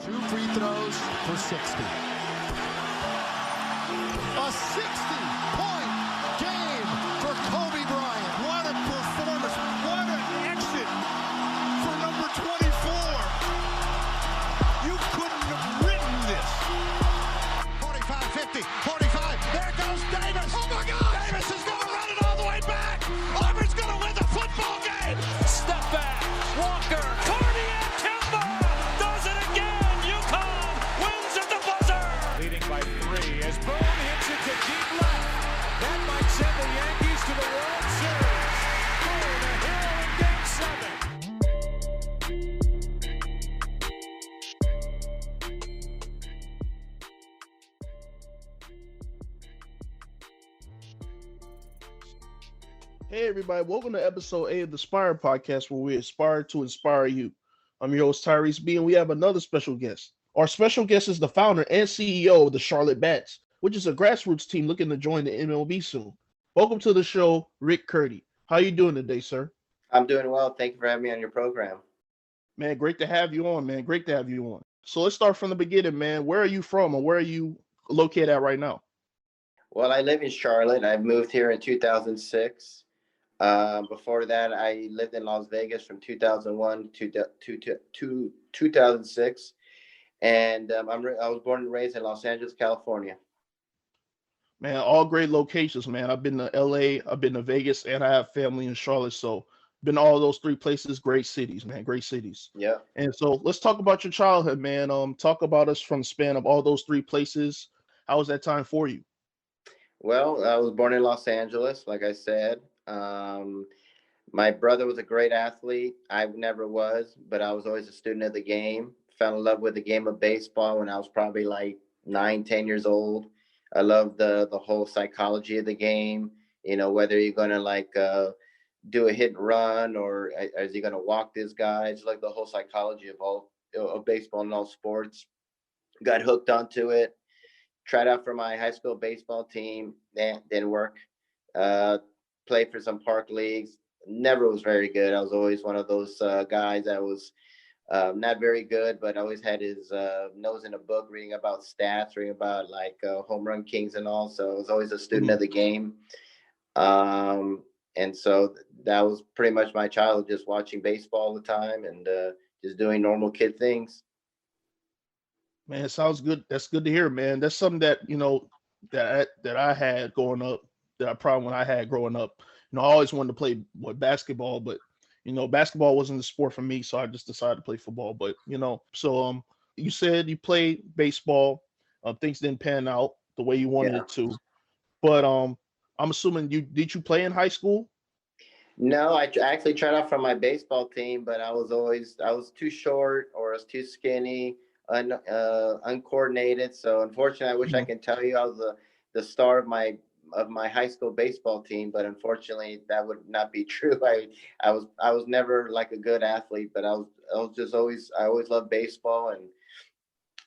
2 free throws for 60. A 60-point game for Kobe Bryant. What a performance. What an exit for number 24. You couldn't have written this. 45-50, 45. There goes Davis. Oh, my God. Davis is going to run it all the way back. Auburn's going to win the football game. Step back. Walker. Curti and Kimba does it again. UConn wins at the buzzer. Leading by 3 as Boone hits it to deep left. That might send the Yankees to the World Series. Boone, a hero in Game 7. Hey everybody, welcome to episode 8 of the Aspire podcast where we aspire to inspire you. I'm your host Tyrese B and we have another special guest. Our special guest is the founder and CEO of the Charlotte Bats, which is a grassroots team looking to join the MLB soon. Welcome to the show, Rick Curti. How you doing today, sir? I'm doing well. Thank you for having me on your program. Man, great to have you on, man. Great to have you on. So let's start from the beginning, man. Where are you from or where are you located at right now? Well, I live in Charlotte. I moved here in 2006. Before that, I lived in Las Vegas from 2001 to 2006. And I was born and raised in Los Angeles, California. Man, all great locations, man. I've been to LA, I've been to Vegas, and I have family in Charlotte. So been to all those three places, great cities, man. Great cities. Yeah. And so let's talk about your childhood, man. Talk about us from the span of all those three places. How was that time for you? Well, I was born in Los Angeles, like I said. My brother was a great athlete. I never was, but I was always a student of the game. Fell in love with the game of baseball when I was probably like 9, 10 years old. I love the whole psychology of the game, whether you're going to do a hit and run or is he going to walk this guy? It's like the whole psychology of baseball and all sports. Got hooked onto it. Tried out for my high school baseball team. Didn't work. Played for some park leagues. Never was very good. I was always one of those guys that was not very good, but always had his nose in a book, reading about stats, reading about home run kings and all. So I was always a student of the game. And so that was pretty much my childhood, just watching baseball all the time and just doing normal kid things. Man, it sounds good. That's good to hear, man. That's something that, that I had growing up, when I had growing up. I always wanted to play basketball, but basketball wasn't the sport for me, so I just decided to play football. But so you said you played baseball, things didn't pan out the way you wanted it to. But I'm assuming did you play in high school? No, I actually tried out for my baseball team, but I was too short or I was too skinny, uncoordinated. So unfortunately, I wish I could tell you I was the star of my high school baseball team, but unfortunately that would not be true. I was never like a good athlete, but I always loved baseball, and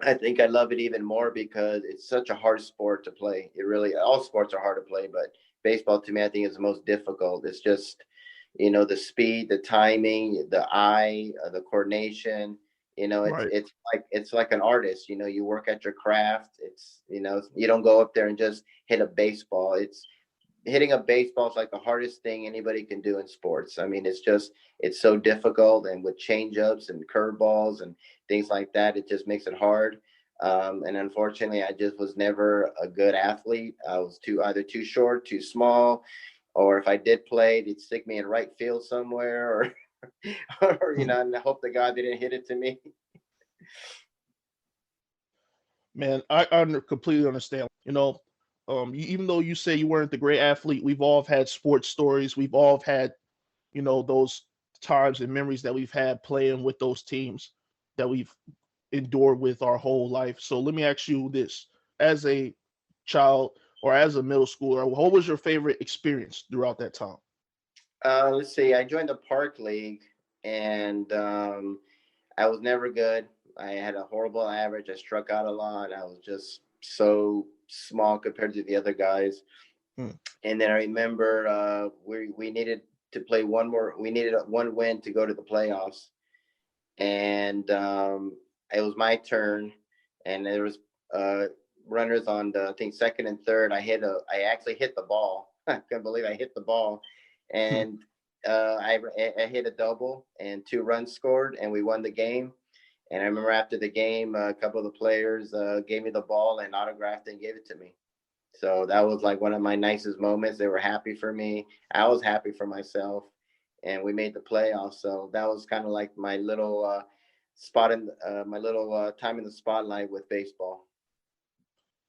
I think I love it even more because it's such a hard sport to play. It really, all sports are hard to play, but baseball to me, I think is the most difficult. It's just, the speed, the timing, the eye, the coordination. Right. It's like an artist. You work at your craft. It's you don't go up there and just hit a baseball. It's hitting a baseball is like the hardest thing anybody can do in sports. I mean, it's so difficult, and with changeups and curveballs and things like that, it just makes it hard. And unfortunately, I just was never a good athlete. I was either too short, too small, or if I did play, they'd stick me in right field somewhere, or and I hope the guy didn't hit it to me. Man, I completely understand. Even though you say you weren't the great athlete, we've all had sports stories. We've all had, those times and memories that we've had playing with those teams that we've endured with our whole life. So let me ask you this: as a child or as a middle schooler, what was your favorite experience throughout that time? Let's see. I joined the park league, and I was never good. I had a horrible average. I struck out a lot. I was just so small compared to the other guys. And then I remember we needed to play one more. We needed one win to go to the playoffs. And it was my turn, and there was runners on the, I think, second and third. I actually hit the ball. I couldn't believe I hit the ball, and I hit a double, and 2 runs scored, and we won the game. And I remember after the game, a couple of the players gave me the ball and autographed it and gave it to me. So that was like one of my nicest moments. They were happy for me. I was happy for myself, and we made the playoffs. So that was kind of like my little spot in my little time in the spotlight with baseball.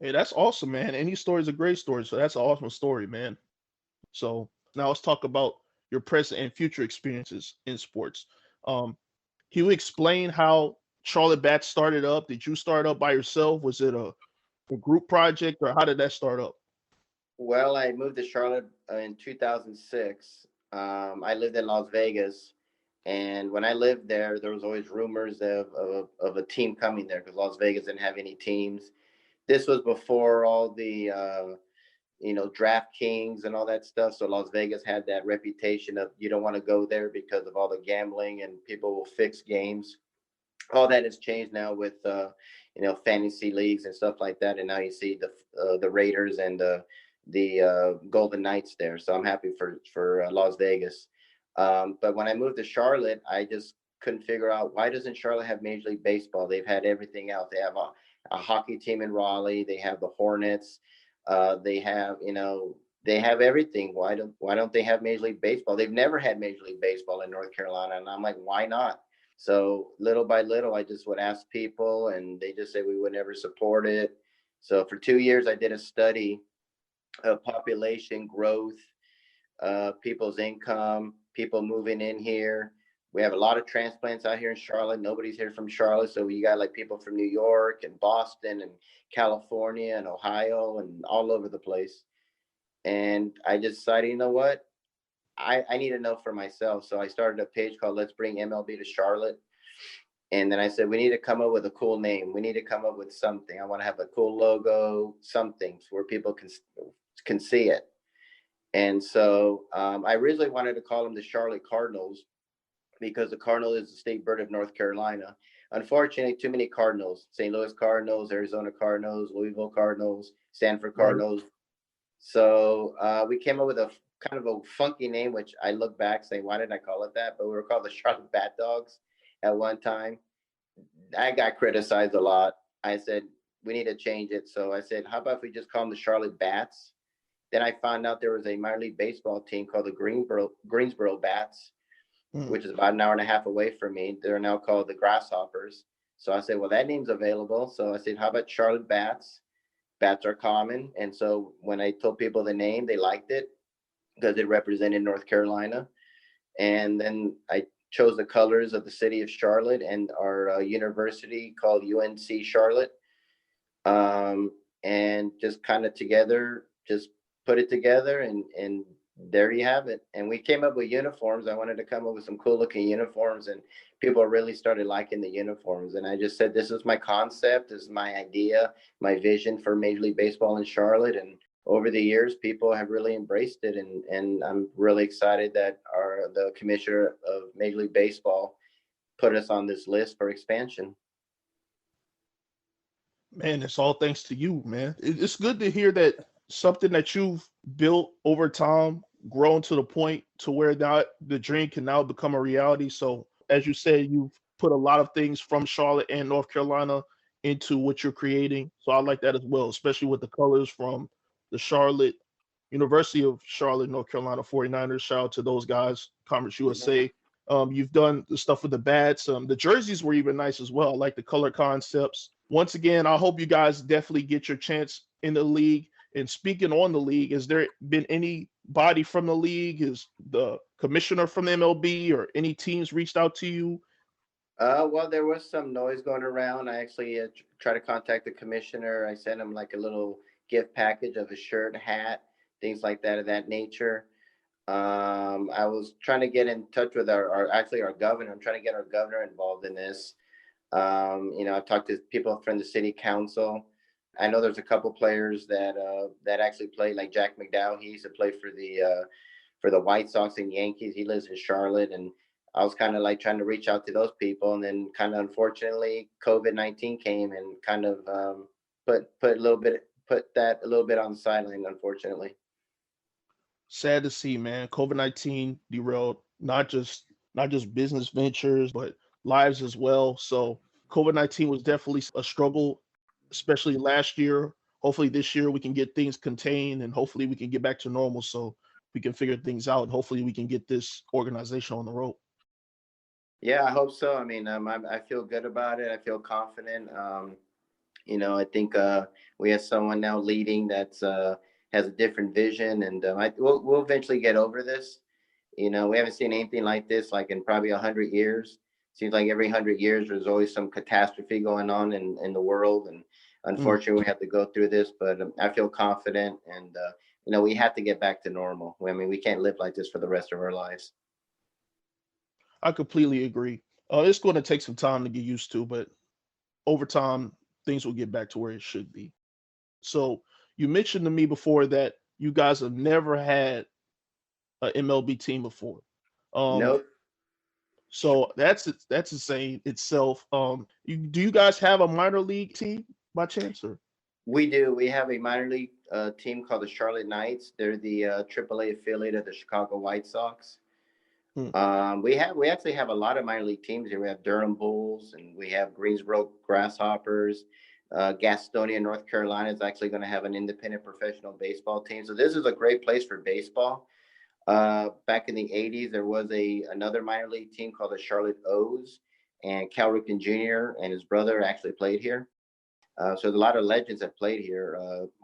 Hey, that's awesome, man. Any story is a great story. So that's an awesome story, man. So now let's talk about your present and future experiences in sports. Um, can you explain how Charlotte Bats started up? Did you start up by yourself? Was it a group project, or how did that start up? Well, I moved to Charlotte in 2006. I lived in Las Vegas, and when I lived there, there was always rumors of a team coming there because Las Vegas didn't have any teams. This was before all the DraftKings and all that stuff. So Las Vegas had that reputation of you don't want to go there because of all the gambling and people will fix games. All that has changed now with fantasy leagues and stuff like that, and now you see the Raiders and the Golden Knights there. So I'm happy for Las Vegas. But when I moved to Charlotte, I just couldn't figure out why doesn't Charlotte have Major League Baseball? They've had everything else. They have a hockey team in Raleigh. They have the Hornets. They have they have everything. Why don't they have Major League Baseball? They've never had Major League Baseball in North Carolina, and I'm like, why not? So little by little, I just would ask people, and they just say we would never support it. So for 2 years, I did a study of population growth, people's income, people moving in here. We have a lot of transplants out here in Charlotte. Nobody's here from Charlotte. So you got like people from New York and Boston and California and Ohio and all over the place. And I just decided, you know what? I need to know for myself. So I started a page called Let's Bring MLB to Charlotte. And then I said, we need to come up with a cool name. We need to come up with something. I want to have a cool logo, something where people can see it. And so I originally wanted to call them the Charlotte Cardinals because the Cardinal is the state bird of North Carolina. Unfortunately, too many Cardinals: St. Louis Cardinals, Arizona Cardinals, Louisville Cardinals, Stanford Cardinals. Right. So we came up with a kind of a funky name, which I look back saying, why did I call it that? But we were called the Charlotte Bat Dogs at one time. I got criticized a lot. I said, we need to change it. So I said, how about if we just call them the Charlotte Bats? Then I found out there was a minor league baseball team called the Greensboro Bats, which is about an hour and a half away from me. They're now called the Grasshoppers. So I said, well, that name's available. So I said, how about Charlotte Bats? Bats are common. And so when I told people the name, they liked it because it represented North Carolina. And then I chose the colors of the city of Charlotte and our university called UNC Charlotte. And just kind of together, just put it together, and there you have it. And we came up with uniforms. I wanted to come up with some cool looking uniforms, and people really started liking the uniforms. And I just said, this is my concept, this is my idea, my vision for Major League Baseball in Charlotte. And over the years, people have really embraced it. And I'm really excited that the commissioner of Major League Baseball put us on this list for expansion. Man, it's all thanks to you, man. It's good to hear that something that you've built over time, grown to the point to where now the dream can now become a reality. So as you said, you've put a lot of things from Charlotte and North Carolina into what you're creating. So I like that as well, especially with the colors from the Charlotte University of Charlotte, North Carolina 49ers. Shout out to those guys, Conference USA. You've done the stuff with the bats. The jerseys were even nice as well. I like the color concepts. Once again, I hope you guys definitely get your chance in the league. And speaking on the league, has there been anybody from the league? Is the commissioner from the MLB or any teams reached out to you? Well, there was some noise going around. I actually tried to contact the commissioner. I sent him like a little gift package of a shirt, hat, things like that of that nature. I was trying to get in touch with our governor. I'm trying to get our governor involved in this. I've talked to people from the city council. I know there's a couple players that actually play, like Jack McDowell. He used to play for the White Sox and Yankees. He lives in Charlotte, and I was kind of like trying to reach out to those people, and then kind of unfortunately COVID-19 came and kind of put that a little bit on the sideline, unfortunately. Sad to see, man. COVID-19 derailed not just business ventures, but lives as well. So COVID-19 was definitely a struggle, especially last year. Hopefully this year we can get things contained and hopefully we can get back to normal so we can figure things out. Hopefully we can get this organization on the road. Yeah, I hope so. I mean, I feel good about it. I feel confident. I think we have someone now leading that's has a different vision, and we'll eventually get over this. We haven't seen anything like this like in probably 100 years. Seems like every 100 years there's always some catastrophe going on in the world, and Mm, unfortunately we have to go through this. But I feel confident, and we have to get back to normal. I mean, we can't live like this for the rest of our lives. I completely agree. It's going to take some time to get used to, but over time things will get back to where it should be. So you mentioned to me before that you guys have never had an MLB team before. Um, Nope. so that's insane itself. Do you guys have a minor league team by chance or? We do. We have a minor league team called the Charlotte Knights. They're the AAA affiliate of the Chicago White Sox. Hmm. We actually have a lot of minor league teams here. We have Durham Bulls, and we have Greensboro Grasshoppers. Gastonia, North Carolina is actually going to have an independent professional baseball team. So this is a great place for baseball. Back in the 80s, there was another minor league team called the Charlotte O's, and Cal Ripken Jr. and his brother actually played here. So a lot of legends have played here.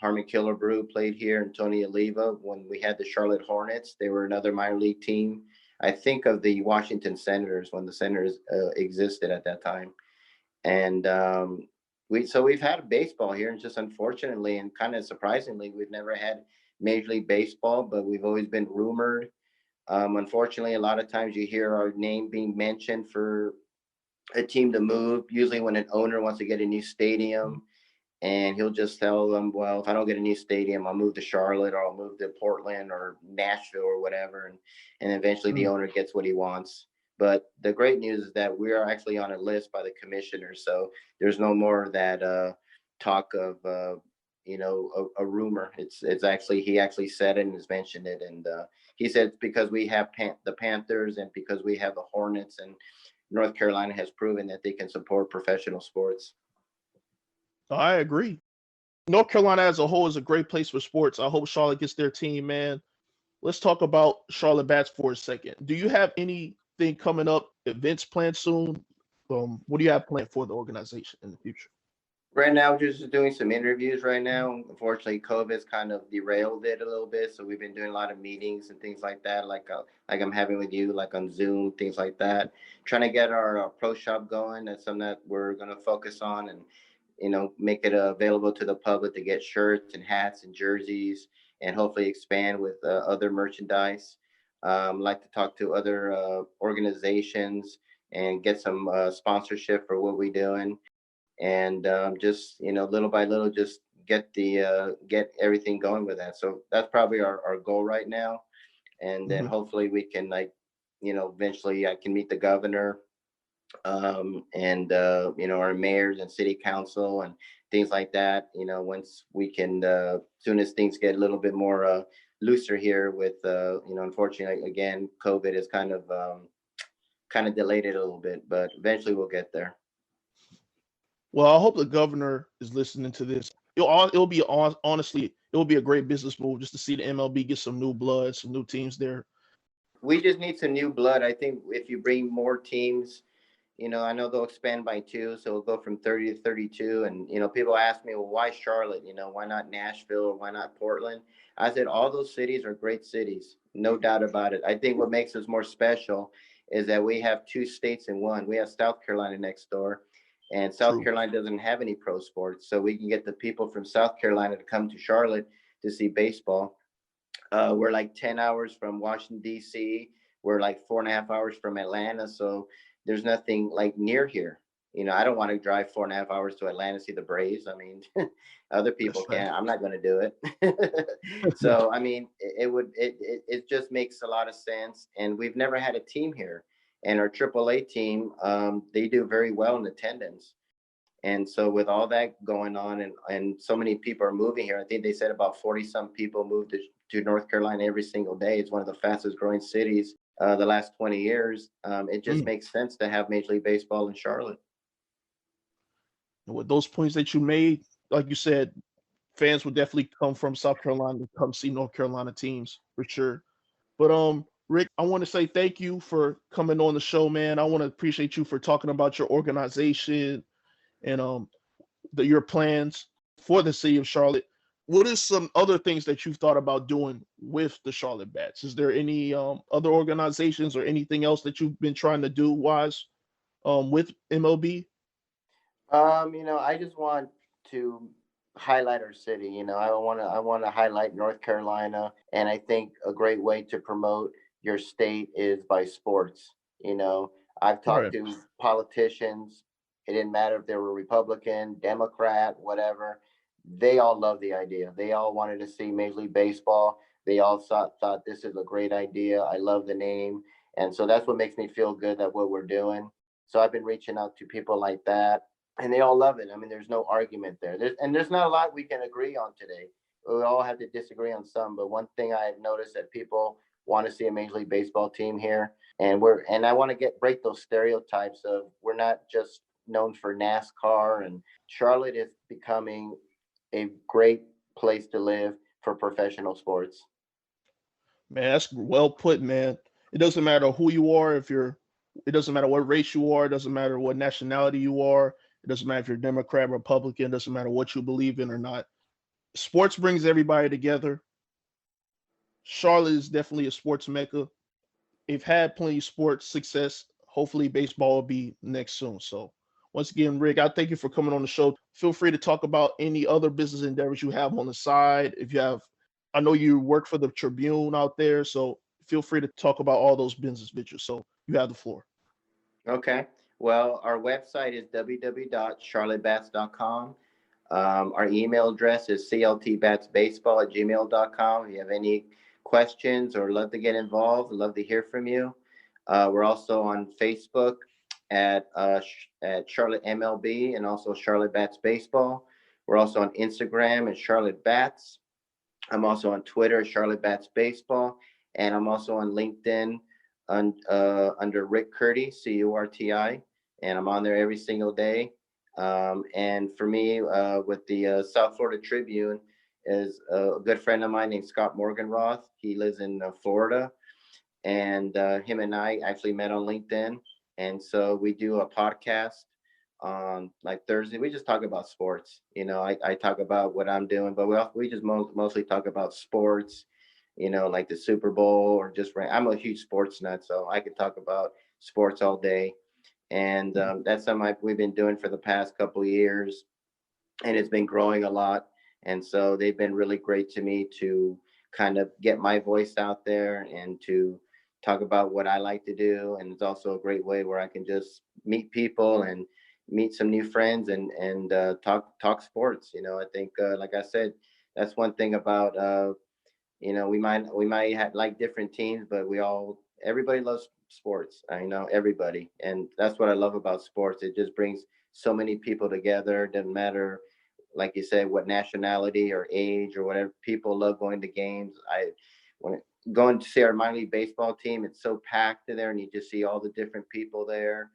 Harmon Killebrew played here, and Tony Oliva. When we had the Charlotte Hornets, they were another minor league team. I think of the Washington Senators when the Senators existed at that time. And we've had baseball here, and just unfortunately and kind of surprisingly, we've never had Major League Baseball, but we've always been rumored. Unfortunately, a lot of times you hear our name being mentioned for a team to move, usually when an owner wants to get a new stadium, and he'll just tell them, well, if I don't get a new stadium, I'll move to Charlotte, or I'll move to Portland or Nashville or whatever. And eventually the Mm, owner gets what he wants. But the great news is that we are actually on a list by the commissioners. So there's no more that talk of, a rumor. It's actually, he actually said it and has mentioned it. And he said it's because we have the Panthers, and because we have the Hornets, and North Carolina has proven that they can support professional sports. I agree. North Carolina as a whole is a great place for sports. I hope Charlotte gets their team, man. Let's talk about Charlotte Bats for a second. Do you have anything coming up, events planned soon? What do you have planned for the organization in the future? Right now, we're just doing some interviews right now. Unfortunately, COVID's kind of derailed it a little bit. So we've been doing a lot of meetings and things like that, like I'm having with you, like on Zoom, things like that. Trying to get our pro shop going. That's something that we're going to focus on, and make it available to the public to get shirts and hats and jerseys, and hopefully expand with other merchandise. Like to talk to other organizations and get some sponsorship for what we're doing, and just little by little just get everything going with that. So that's probably our goal right now, and then Mhm, hopefully we can eventually I can meet the governor, and our mayors and city council and things like that. Once we can, soon as things get a little bit more looser here with unfortunately again COVID is kind of delayed it a little bit, but eventually we'll get there. Well, I hope the governor is listening to this. Honestly, it will be a great business move just to see the MLB get some new blood, some new teams there. We just need some new blood. I think if you bring more teams, I know they'll expand by two, so it'll go from 30 to 32. And, people ask me, well, why Charlotte? Why not Nashville, or why not Portland? I said, all those cities are great cities, no doubt about it. I think what makes us more special is that we have two states in one. We have South Carolina next door, and South True. Carolina doesn't have any pro sports. So we can get the people from South Carolina to come to Charlotte to see baseball. We're like 10 hours from Washington, D.C. We're like 4.5 hours from Atlanta. So there's nothing like near here. I don't want to drive 4.5 hours to Atlanta to see the Braves. I mean, other people That's right. can. I'm not going to do it. So, I mean, it just makes a lot of sense. And we've never had a team here. And our AAA team, they do very well in attendance. And so with all that going on and so many people are moving here, I think they said about 40 some people moved to North Carolina every single day. It's one of the fastest growing cities the last 20 years. It just makes sense to have Major League Baseball in Charlotte. And with those points that you made, like you said, fans would definitely come from South Carolina to come see North Carolina teams for sure. But Rick, I want to say thank you for coming on the show, man. I want to appreciate you for talking about your organization and your plans for the city of Charlotte. What are some other things that you've thought about doing with the Charlotte Bats? Is there any other organizations or anything else that you've been trying to do wise with MLB? I just want to highlight our city. I want to highlight North Carolina, and I think a great way to promote your state is by sports. I've talked Right. to politicians. It didn't matter if they were Republican, Democrat, whatever. They all love the idea. They all wanted to see Major League Baseball. They all thought this is a great idea. I love the name, and so that's what makes me feel good that what we're doing. So I've been reaching out to people like that, and they all love it. I mean, there's no argument there. There's not a lot we can agree on today. We all have to disagree on some, but one thing I've noticed that people want to see a Major League Baseball team here, and I want to break those stereotypes of we're not just known for NASCAR, and Charlotte is becoming a great place to live for professional sports. Man, that's well put, man. It doesn't matter who you are, it doesn't matter what race you are, it doesn't matter what nationality you are, it doesn't matter if you're Democrat, Republican, it doesn't matter what you believe in or not. Sports brings everybody together. Charlotte is definitely a sports mecca. They've had plenty of sports success. Hopefully, baseball will be next soon. So, once again, Rick, I thank you for coming on the show. Feel free to talk about any other business endeavors you have on the side. If you have, I know you work for the Tribune out there, so feel free to talk about all those business ventures. So, you have the floor. Okay. Well, our website is www.charlottebats.com. Our email address is cltbatsbaseball@gmail.com. If you have any questions or love to get involved, love to hear from you. We're also on Facebook at Charlotte MLB and also Charlotte Bats Baseball. We're also on Instagram at Charlotte Bats. I'm also on Twitter, Charlotte Bats Baseball, and I'm also on LinkedIn under Rick Curti, Curti, and I'm on there every single day. And for me, with the South Florida Tribune, is a good friend of mine named Scott Morganroth. He lives in Florida, and him and I actually met on LinkedIn. And so we do a podcast on like Thursday. We just talk about sports. I talk about what I'm doing, but we just mostly talk about sports. Like the Super Bowl or I'm a huge sports nut, so I could talk about sports all day. And that's something we've been doing for the past couple of years, and it's been growing a lot. And so they've been really great to me to kind of get my voice out there and to talk about what I like to do. And it's also a great way where I can just meet people and meet some new friends and talk sports. I think, like I said, that's one thing about we might have like different teams, but everybody loves sports. I know everybody, and that's what I love about sports. It just brings so many people together. Doesn't matter, like you said, what nationality or age or whatever. People love going to games. When going to see our minor league baseball team, it's so packed in there, and you just see all the different people there.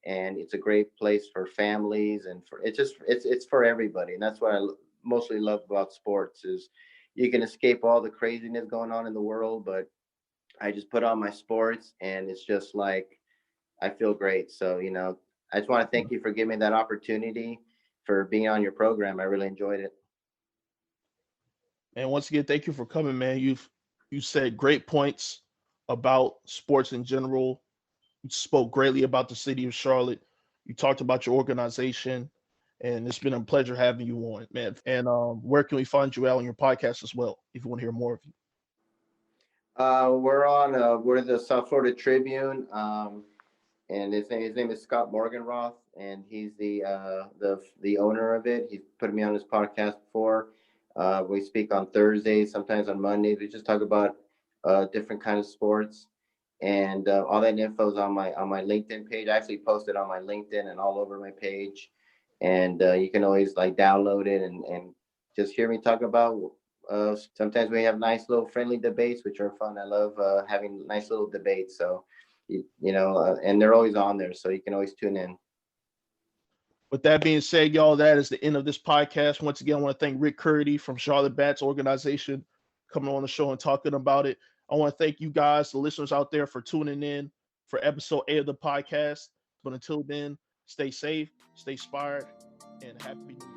And it's a great place for families, and it's for everybody. And that's what I mostly love about sports is you can escape all the craziness going on in the world, but I just put on my sports and it's just like I feel great. So, I just want to thank you for giving me that opportunity for being on your program. I really enjoyed it. And once again, thank you for coming, man. You said great points about sports in general. You spoke greatly about the city of Charlotte. You talked about your organization, and it's been a pleasure having you on, man. And where can we find you out on your podcast as well, if you want to hear more of you? We're the South Florida Tribune, and his name is Scott Morganroth, and he's the owner of it. He's put me on his podcast before. We speak on Thursdays, sometimes on Mondays. We just talk about different kinds of sports, and all that info is on my LinkedIn page. I actually posted on my LinkedIn and all over my page, and you can always like download it and just hear me talk about. Sometimes we have nice little friendly debates, which are fun. I love having nice little debates. So, and they're always on there, so you can always tune in. With that being said, y'all, that is the end of this podcast. Once again, I want to thank Rick Curti from Charlotte Bats organization coming on the show and talking about it. I want to thank you guys, the listeners out there, for tuning in for episode 8 of the podcast. But until then, stay safe, stay inspired, and happy New Year.